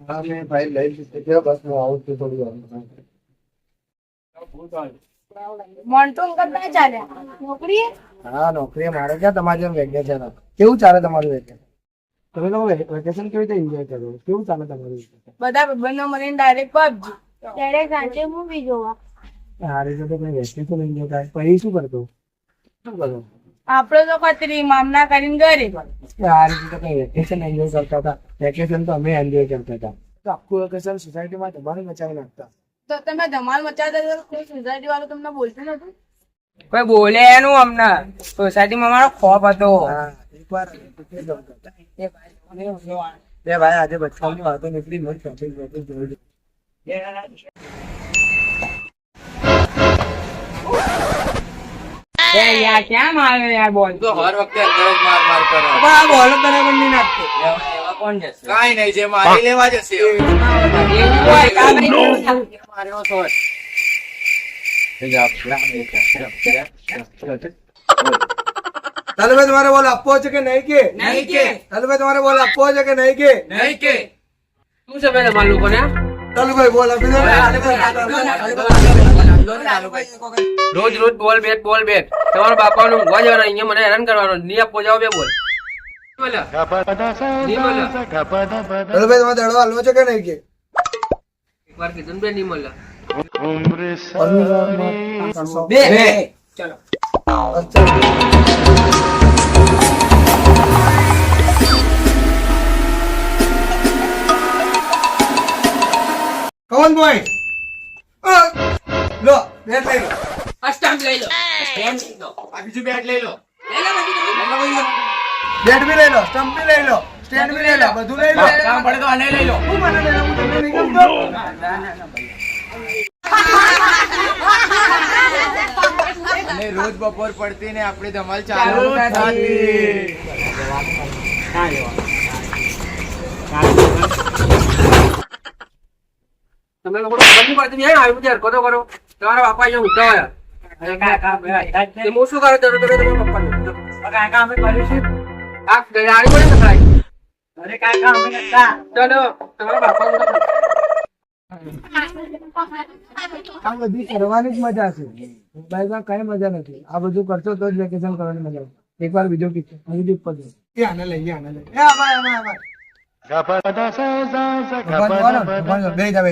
हाँ मैं भाई लई लीધી છે બસ હું આવું છું થોડી વાર મોન્ટૂન કરતા ચાલે નોકરી હા નોકરી મારે ક્યાં તમારી જેમ વેકેશન કેવું ચાલે તમારું વેકેશન તમે લોકો વેકેશન કેવી રીતે એન્જોય કરો કેવું ચાલે તમારું વેકેશન બધા બંને મળીને ડાયરેક્ટ પબજી ત્યારે સાંજે મૂવી જોવા આ રીતે તો કઈ વેકેશન એન્જોય થાય પછી શું કરતો શું કરો આપણે તો કતરી મામના કરીને ઘરે આ રીતે તો કઈ વેકેશન એન્જોય કરતા હતા વેકેશન તો અમે એન્જોય કરતા હતા તો આખું વેકેશન સોસાયટીમાં ધમાલ મચાવી નાખતા તો તમે ધમાલ મચાવતા હતા કોઈ સોસાયટી વાળું તમને બોલતું નતું કોઈ બોલે એનું અમને સોસાયટીમાં અમારો ખોફ હતો. હા એકવાર બે ભાઈ આજે બચપનની વાતો નીકળી મને શોપિંગ જોઈ યાર ક્યાં માર્યો યાર બોલ તો હર વખતે અંદર જ માર માર કરે. આ બોલ બરાબર નહીં નાખતો એવા કોણ જશે? કાંઈ નહીં, જે મારી લેવા જશે. એવું હોય કાં નહીં માર્યો તો જ. તાલુભાઈ તમારે બોલ આપવો છે કે નહીં કે નહીં કે તાલુભાઈ તમારે બોલ આપવો છે કે નહીં કે નહીં કે શું છે ભાઈ તમારા લોકોને તાલુભાઈ બોલ આપી દો રોજ રોજ બોલ બેટ તમારો બાપાનું ઊંઘવા જવાનું અહીંયા મને હેરાન કરવાનો નહીં આપો જાઓ બે બોલ બોલો નહીં બોલો તાલુભાઈ તમારે દડો હાલવો છે કે નહીં કે એકવાર કીધું ને બે નહીં મળે બે ચલો કમન બોય લો બેટ લઈ લો આ સ્ટામ્પ લઈ લો આ બીજું બેટ લઈ લો. બેટ બી લઈ લો સ્ટમ્પ બી લઈ લો સ્ટેન્ડ બી લઈ લો બધું લઈ લો કામ પડે તો આને લઈ લો. હું મને લઈ લો હું તમને નહીં ગમતો અને રોજ બપોર પડતી ને આપણી ધમાલ ચાલુ થતી. તમે લોકો ખબર નહીં પડતી યાર આવી બધી હરકતો કરો તમારા બાપા અહીંયા ઊંઘતા હોય હું શું કરું તમે પપ્પાનું આ ગાડી પડે સફરાઈ ચલો તમારા બાપા આ બધી કરવાની જ મજા છે મોબાઈલમાં કઈ મજા નથી આ બધું કરશો તો જ વેકેશન કરવાની મજા આવે એકવાર બીજો કિસ્સો હજી ઉપર એ આને લઈએ આને લઈએ એ આમાં આમાં આમાં બે જા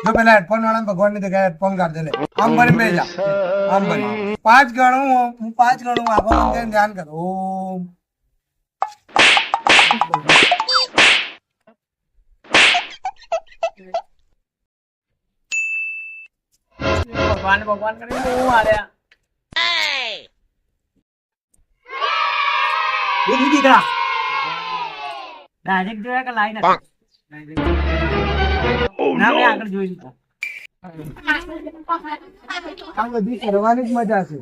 જો પેલા હેડફોન વાળા ભગવાન ની જગ્યાએ હેડફોન કાઢ દે લે આમ બની બે જા આમ બની પાંચ ગણું હું આંખો બંધ કરીને ધ્યાન કર ઓમ ભગવાન કરીને હું આલ્યા દીકરા ડાયરેક્ટ જોયા કે લાઈન ના મેં આગળ જોઈ લીધા આ બધી કરવાની જ મજા છે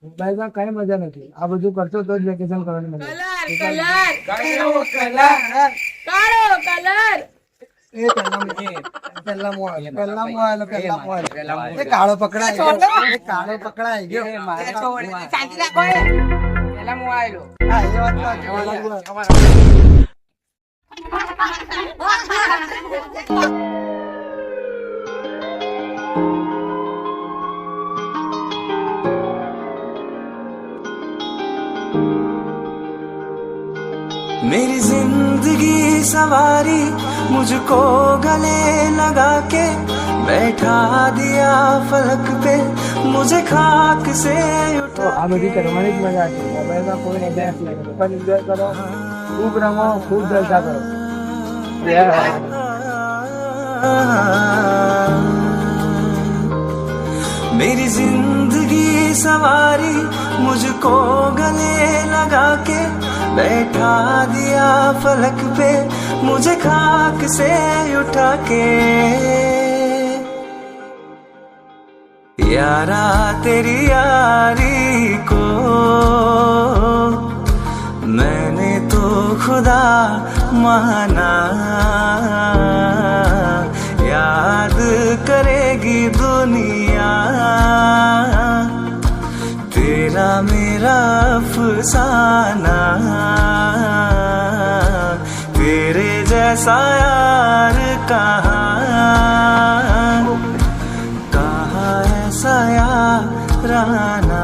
મોબાઈલમાં કઈ મજા નથી આ બધું કરશો તો જ વેકેશન કરવાની મજા આવે કલર એ પેલા મોબાઈલ એ કાળો પકડાઈ ગયો શાંતિ રાખો પેલા હું આવેલો હા એ વાત સાચી. मेरी जिंदगी सवारी मुझको गले लगा के बैठा दिया फलक पे मुझे खाक से તો આ બધી કરવાની જ મજા છે મોબાઈલમાં કોઈ મજા નથી પણ એન્જોય કરો ખૂબ રમો ખૂબ જલસા કરો मेरी जिंदगी सवारी मुझको गले लगा के बैठा दिया फलक पे मुझे खाक से उठा के यारा तेरी यारी को मैंने तो खुदा माना याद करेगी दुनिया तेरा मेरा अफसाना तेरे जैसा ऐसा यार कहाँ ऐसा यार आना